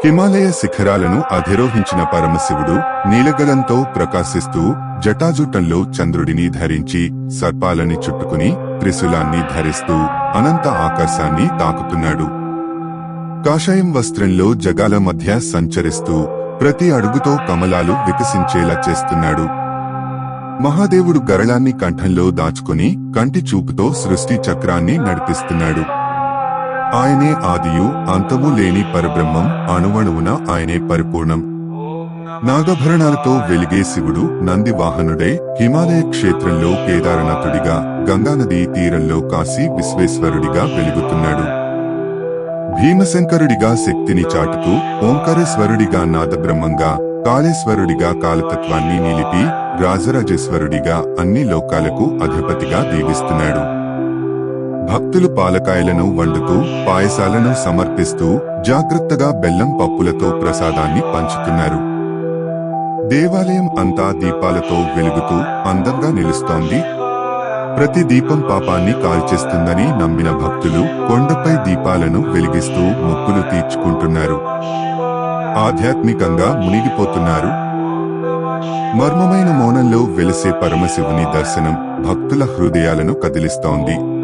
హిమాలయ శిఖరాలను అధిరోహించిన పరమశివుడు నీలగలంతో ప్రకాశిస్తూ జటాజుటంలో చంద్రుడిని ధరించి సర్పాలని చుట్టుకుని త్రిశూలాన్ని ధరిస్తూ అనంత ఆకాశాన్ని తాకుతున్నాడు. కాషాయం వస్త్రంలో జగాల మధ్య సంచరిస్తూ ప్రతి అడుగుతో కమలాలు వికసించేలా చేస్తున్నాడు. మహాదేవుడు గరళాన్ని కంఠంలో దాచుకుని కంటి చూపుతో సృష్టి చక్రాన్ని నడిపిస్తున్నాడు. ఆయనే ఆదియు అంతము లేని పరబ్రహ్మం, అణువణువున ఆయనే పరిపూర్ణం. నాగభరణాలతో వెలిగే శివుడు నంది వాహనుడై హిమాలయ క్షేత్రంలో కేదారనాథుడిగా, గంగానదీ తీరంలో కాశీ విశ్వేశ్వరుడిగా వెలుగుతున్నాడు. భీమశంకరుడిగా శక్తిని చాటుతూ, ఓంకారేశ్వరుడిగా నాదబ్రహ్మంగా, కాళేశ్వరుడిగా కాలతత్వాన్ని నిలిపి, రాజరాజేశ్వరుడిగా అన్ని లోకాలకు అధిపతిగా దీవిస్తున్నాడు. భక్తులు పాలకాయలను వండుతూ, పాయసాలను సమర్పిస్తూ జాగ్రత్తగా బెల్లం పప్పులతో ప్రసాదాన్ని పంచుతున్నారు. దేవాలయం అంతా దీపాలతో వెలుగుతూ అందంగా నిలుస్తోంది. ప్రతి దీపం పాపాన్ని కాల్చేస్తుందని నమ్మిన భక్తులు కొండపై దీపాలను వెలిగిస్తూ మొక్కులు తీర్చుకుంటున్నారు. ఆధ్యాత్మికంగా మునిగిపోతున్నారు. మర్మమైన మౌనంలో వెలిసే పరమశివుని దర్శనం భక్తుల హృదయాలను కదిలిస్తోంది.